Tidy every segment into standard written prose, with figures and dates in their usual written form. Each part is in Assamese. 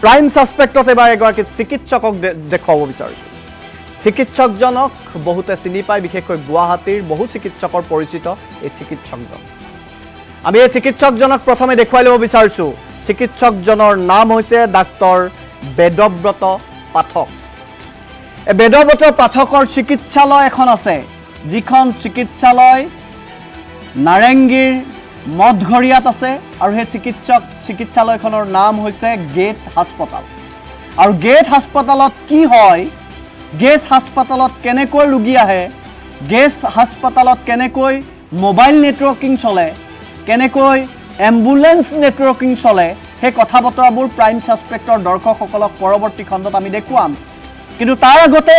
প্ৰাইম সাসপেক্টত এবাৰ এগৰাকী চিকিৎসকক দেখুৱাব বিচাৰিছোঁ চিকিৎসকজনক বহুতে চিনি পায় বিশেষকৈ গুৱাহাটীৰ বহু চিকিৎসকৰ পৰিচিত এই চিকিৎসকজন আমি এই চিকিৎসকজনক প্ৰথমে দেখুৱাই ল'ব বিচাৰিছোঁ চিকিৎসকজনৰ নাম হৈছে ডাক্তৰ বেদব্ৰত পাঠক এই বেদব্ৰত পাঠকৰ চিকিৎসালয় এখন আছে যিখন চিকিৎসালয় নাৰেংগীৰ মধঘৰিয়াত আছে আৰু সেই চিকিৎসালয়খনৰ নাম হৈছে গেট হাস্পতাল আৰু গেট হাস্পতালত কি হয় গেট হাস্পতালত কেনেকৈ ৰোগী আহে গেট হাস্পতালত কেনেকৈ মোবাইল নেটৱৰ্কিং চলে কেনেকৈ এম্বুলেন্স নেটৱৰ্কিং চলে সেই কথা বতৰাবোৰ প্ৰাইম সাসপেক্টৰ দৰ্শকসকলক পৰৱৰ্তী খণ্ডত আমি দেখুৱাম কিন্তু তাৰ আগতে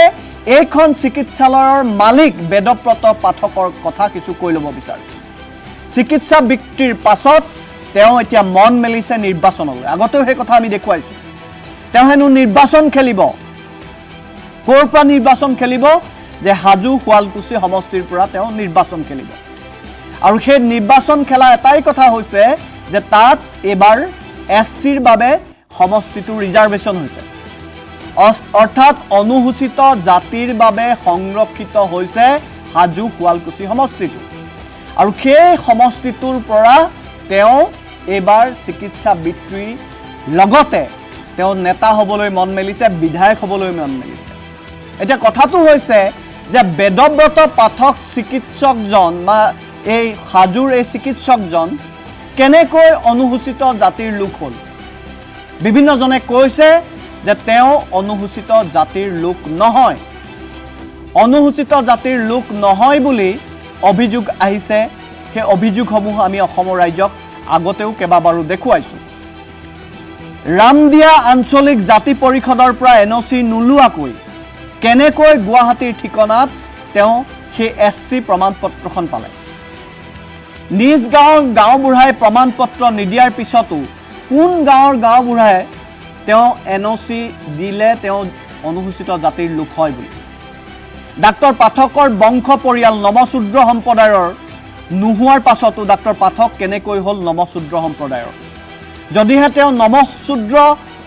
এইখন চিকিৎসালয়ৰ মালিক বেদব্ৰত পাঠকৰ কথা কিছু কৈ ল'ব বিচাৰিছোঁ চিকিৎসা বৃত্তিৰ পাছত তেওঁ এতিয়া মন মেলিছে নিৰ্বাচনলৈ আগতেও সেই কথা আমি দেখুৱাইছোঁ তেওঁ হেনো নিৰ্বাচন খেলিব ক'ৰ পৰা নিৰ্বাচন খেলিব যে হাজু শুৱালকুছি সমষ্টিৰ পৰা তেওঁ নিৰ্বাচন খেলিব আৰু সেই নিৰ্বাচন খেলা এটাই কথা হৈছে যে তাত এবাৰ এছচিৰ বাবে সমষ্টিটো ৰিজাৰ্ভেশ্যন হৈছে অৰ্থাৎ অনুসূচিত জাতিৰ বাবে সংৰক্ষিত হৈছে হাজু শুৱালকুছি সমষ্টিটো আৰু সেই সমষ্টিটোৰ পৰা তেওঁ এবাৰ চিকিৎসা বৃত্তিৰ লগতে তেওঁ নেতা হ'বলৈ মন মেলিছে বিধায়ক হ'বলৈ মন মেলিছে এটা কথাটো হৈছে যে বেদব্ৰত পাঠক চিকিৎসকজন বা এই হাজুৰ এই চিকিৎসকজন কেনেকৈ অনুসূচিত জাতিৰ লোক হ'ল বিভিন্নজনে কৈছে যে তেওঁ অনুসূচিত জাতিৰ লোক নহয় অনুসূচিত জাতিৰ লোক নহয় বুলি অভিযোগ আহিছে সেই অভিযোগসমূহ আমি অসমৰ ৰাজ্যক আগতেও কেইবাবাৰো দেখুৱাইছোঁ ৰামদিয়া আঞ্চলিক জাতি পৰিষদৰ পৰা এনঅচি নোলোৱাকৈ কেনেকৈ গুৱাহাটীৰ ঠিকনাত তেওঁ সেই এছচি প্ৰমাণপত্ৰখন পালে নিজ গাঁৱৰ গাঁওবুঢ়াই প্ৰমাণপত্ৰ নিদিয়াৰ পিছতো কোন গাঁৱৰ গাঁওবুঢ়াই তেওঁ এনঅচি দিলে তেওঁ অনুসূচিত জাতিৰ লোক হয় বুলি ডাক্তৰ পাঠকৰ বংশ পৰিয়াল নমশূদ্ৰ সম্প্ৰদায়ৰ নোহোৱাৰ পাছতো ডাক্তৰ পাঠক কেনেকৈ হ'ল নমশূদ্ৰ সম্প্ৰদায়ৰ যদিহে তেওঁ নমশূদ্ৰ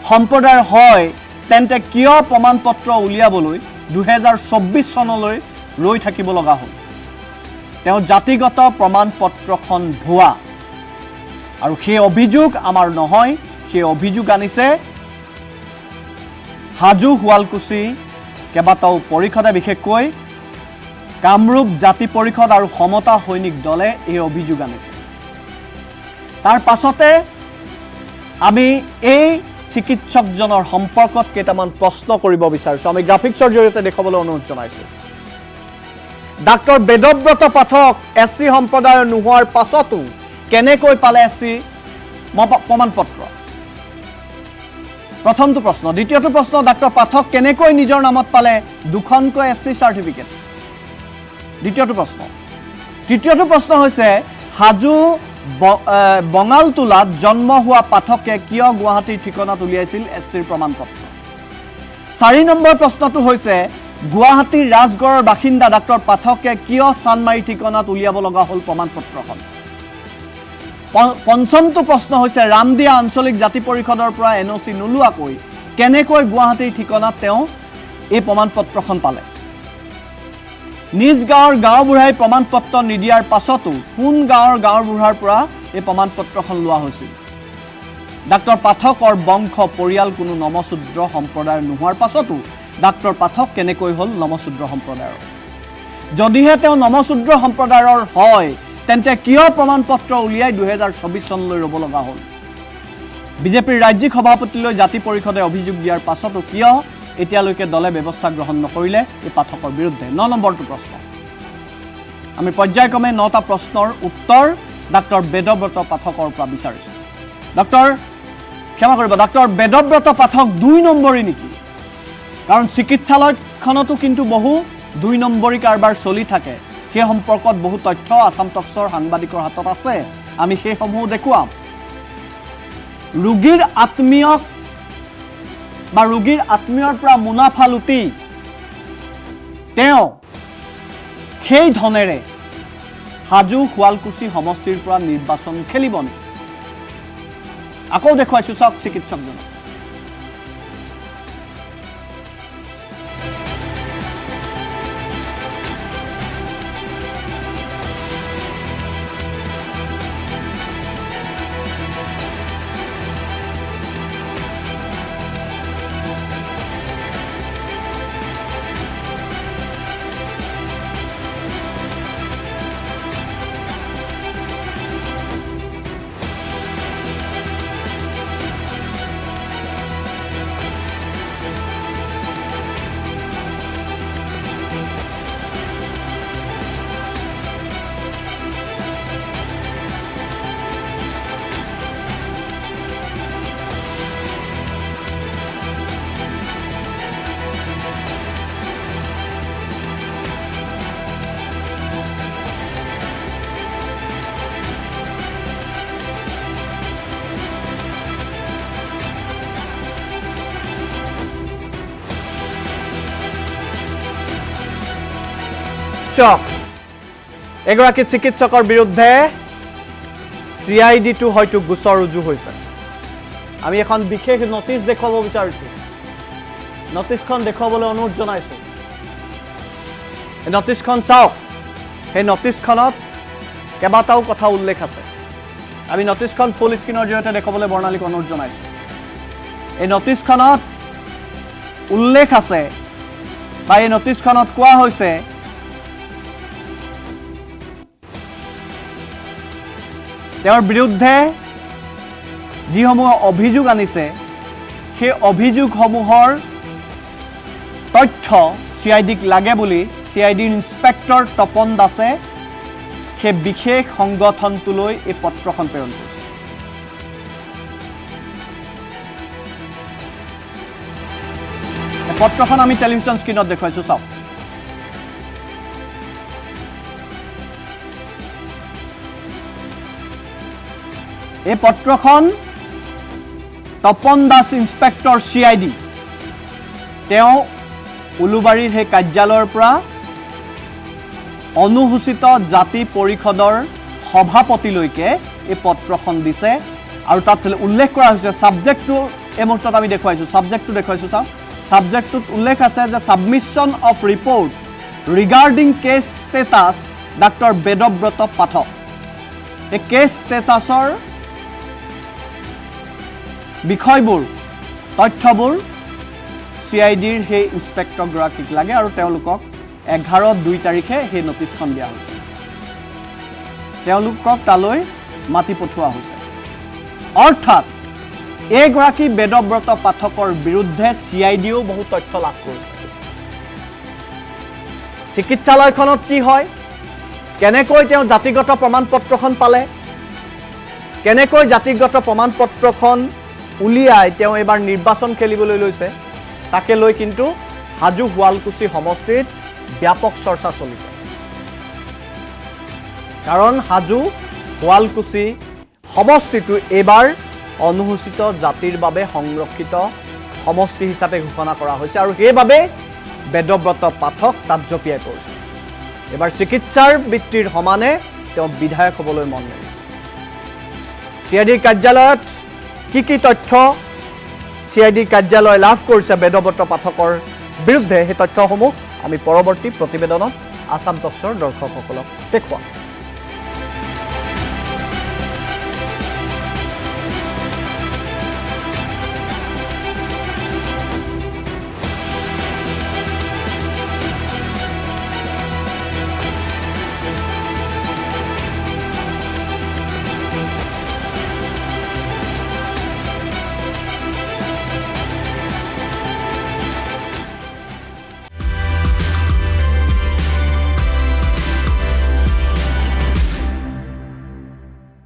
সম্প্ৰদায়ৰ হয় তেন্তে কিয় প্ৰমাণপত্ৰ উলিয়াবলৈ 2024 চনলৈ ৰৈ থাকিব লগা হ'ল তেওঁ জাতিগত প্ৰমাণপত্ৰখন ভুৱা আৰু সেই অভিযোগ আমাৰ নহয় সেই অভিযোগ আনিছে হাজু শুৱালকুছি কেইবাটাও পৰিষদে বিশেষকৈ কামৰূপ জাতি পৰিষদ আৰু সমতা সৈনিক দলে এই অভিযোগ আনিছে তাৰ পাছতে আমি এই চিকিৎসকজনৰ সম্পৰ্কত কেইটামান প্ৰশ্ন কৰিব বিচাৰিছোঁ আমি গ্ৰাফিক্সৰ জৰিয়তে দেখুৱাবলৈ অনুৰোধ জনাইছোঁ ডাক্তৰ বেদব্ৰত পাঠক এছচি সম্প্ৰদায়ৰ নোহোৱাৰ পাছতো কেনেকৈ পালে এছচি প্ৰমাণপত্ৰ প্ৰথমটো প্ৰশ্ন দ্বিতীয়টো প্ৰশ্ন ডাক্তৰ পাঠক কেনেকৈ নিজৰ নামত পালে দুখনকৈ এছচি সাৰ্টিফিকেট দ্বিতীয়টো প্ৰশ্ন তৃতীয়টো প্ৰশ্ন হৈছে হাজু বঙালতোলাত জন্ম হোৱা পাঠকে কিয় গুৱাহাটীৰ ঠিকনাত উলিয়াইছিল এছচিৰ প্ৰমাণপত্ৰ 4 নম্বৰ প্ৰশ্নটো হৈছে গুৱাহাটীৰ ৰাজগড়ৰ বাসিন্দা ডাক্তৰ পাঠকে কিয় চানমাৰী ঠিকনাত উলিয়াব লগা হ'ল প্ৰমাণপত্ৰখন পঞ্চমটো প্ৰশ্ন হৈছে ৰামদিয়া আঞ্চলিক জাতি পৰিষদৰ পৰা এনঅচি নোলোৱাকৈ কেনেকৈ গুৱাহাটীৰ ঠিকনাত তেওঁ এই প্ৰমাণপত্ৰখন পালে নিজ গাঁৱৰ গাঁওবুঢ়াই প্ৰমাণপত্ৰ নিদিয়াৰ পাছতো কোন গাঁৱৰ গাঁওবুঢ়াৰ পৰা এই প্ৰমাণপত্ৰখন লোৱা হৈছিল ডাক্তৰ পাঠকৰ বংশ পৰিয়াল কোনো নমশূদ্ৰ সম্প্ৰদায়ৰ নোহোৱাৰ পাছতো ডাক্তৰ পাঠক কেনেকৈ হ'ল নমশূদ্ৰ সম্প্ৰদায়ৰ যদিহে তেওঁ নমশূদ্ৰ সম্প্ৰদায়ৰ হয় তেন্তে কিয় প্ৰমাণপত্ৰ উলিয়াই 2024 চনলৈ ৰ'ব লগা হ'ল বিজেপিৰ ৰাজ্যিক সভাপতিলৈ জাতি পৰিষদে অভিযোগ দিয়াৰ পাছতো কিয় এতিয়ালৈকে দলে ব্যৱস্থা গ্ৰহণ নকৰিলে এই পাঠকৰ বিৰুদ্ধে 9 নম্বৰটো প্ৰশ্ন আমি পৰ্যায়ক্ৰমে 9টা প্ৰশ্নৰ উত্তৰ ডাক্তৰ বেদব্ৰত পাঠকৰ পৰা বিচাৰিছোঁ ক্ষমা কৰিব ডাক্তৰ বেদব্ৰত পাঠক 2 নম্বৰী নেকি কাৰণ চিকিৎসালয়খনতো কিন্তু বহু 2 নম্বৰী কাৰবাৰ চলি থাকে সেই সম্পৰ্কত বহু তথ্য আসাম টক্সৰ সাংবাদিকৰ হাতত আছে আমি সেইসমূহ দেখুৱাম ৰোগীৰ আত্মীয়ক বা ৰোগীৰ আত্মীয়ৰ পৰা মুনাফা লুটি তেওঁ সেই ধনেৰে হাজু শুৱালকুছি সমষ্টিৰ পৰা নিৰ্বাচন খেলিব নেকি আকৌ দেখুৱাইছোঁ চাওক চিকিৎসকজনক চিকিৎসক এগৰাকী চিকিৎসকৰ বিৰুদ্ধে CID-টো হয়তো গোচৰ ৰুজু হৈছে আমি এখন বিশেষ নটিচ দেখুৱাব বিচাৰিছো নটিচখন দেখুৱাবলৈ অনুৰোধ জনাইছো এই নটিচখন চাওক এই নটিচখনত কেইবাটাও কথা উল্লেখ আছে আমি নটিচখন ফুল স্ক্ৰিনৰ জৰিয়তে দেখুৱাবলৈ বৰ্ণালীক অনুৰোধ জনাইছো এই নটিচখনত উল্লেখ আছে বা এই নটিচখনত কোৱা হৈছে তেওঁৰ বিৰুদ্ধে যিসমূহ অভিযোগ আনিছে সেই অভিযোগসমূহৰ তথ্য CID-ক লাগে বুলি CID ইন্সপেক্টৰ তপন দাসে সেই বিশেষ সংগঠনটোলৈ এই পত্ৰখন প্ৰেৰণ কৰিছে এই পত্ৰখন আমি টেলিভিছন স্ক্ৰিনত দেখুৱাইছো চাওক এই পত্ৰখন তপন দাস ইন্সপেক্টৰ CID তেওঁ উলুবাৰীৰ সেই কাৰ্যালয়ৰ পৰা অনুসূচিত জাতি পৰিষদৰ সভাপতিলৈকে এই পত্ৰখন দিছে আৰু তাত উল্লেখ কৰা হৈছে সাবজেক্টটো এই মুহূৰ্তত আমি দেখুৱাইছো সাবজেক্টটো দেখুৱাইছো চাওক সাবজেক্টটোত উল্লেখ আছে যে submission of report regarding case status doctor Bedabrata Pathak এই কেছ ষ্টেটাছৰ বিষয়বোৰ তথ্যবোৰ CID-ৰ সেই ইন্সপেক্টৰ গৰাকীক লাগে আৰু তেওঁলোকক 11/2 তাৰিখে সেই নটিচখন দিয়া হৈছে তেওঁলোকক তালৈ মাতি পঠোৱা হৈছে অৰ্থাৎ এই গৰাকী বেদব্ৰত পাঠকৰ বিৰুদ্ধে CID-ও বহু তথ্য লাভ কৰিছে চিকিৎসালয়খনত কি হয় কেনেকৈ তেওঁ জাতিগত প্ৰমাণপত্ৰখন পালে কেনেকৈ জাতিগত প্ৰমাণপত্ৰখন উলিয়াই তেওঁ এবাৰ নিৰ্বাচন খেলিবলৈ লৈছে তাকে লৈ কিন্তু হাজু শুৱালকুছি সমষ্টিত ব্যাপক চৰ্চা চলিছে কাৰণ হাজু শুৱালকুছি সমষ্টিটো এবাৰ অনুসূচিত জাতিৰ বাবে সংৰক্ষিত সমষ্টি হিচাপে ঘোষণা কৰা হৈছে আৰু সেইবাবে বেদব্ৰত পাঠক তাত জপিয়াই পৰিছে এবাৰ চিকিৎসাৰ বৃত্তিৰ সমানে তেওঁ বিধায়ক হ'বলৈ মন মেলিছে CID কাৰ্যালয়ত কি তথ্য CID কাৰ্যালয় লাভ কৰিছে বেদব্ৰত পাঠকৰ বিৰুদ্ধে সেই তথ্যসমূহ আমি পৰৱৰ্তী প্ৰতিবেদনত আসাম টক্সৰ দৰ্শকসকলক দেখুৱাম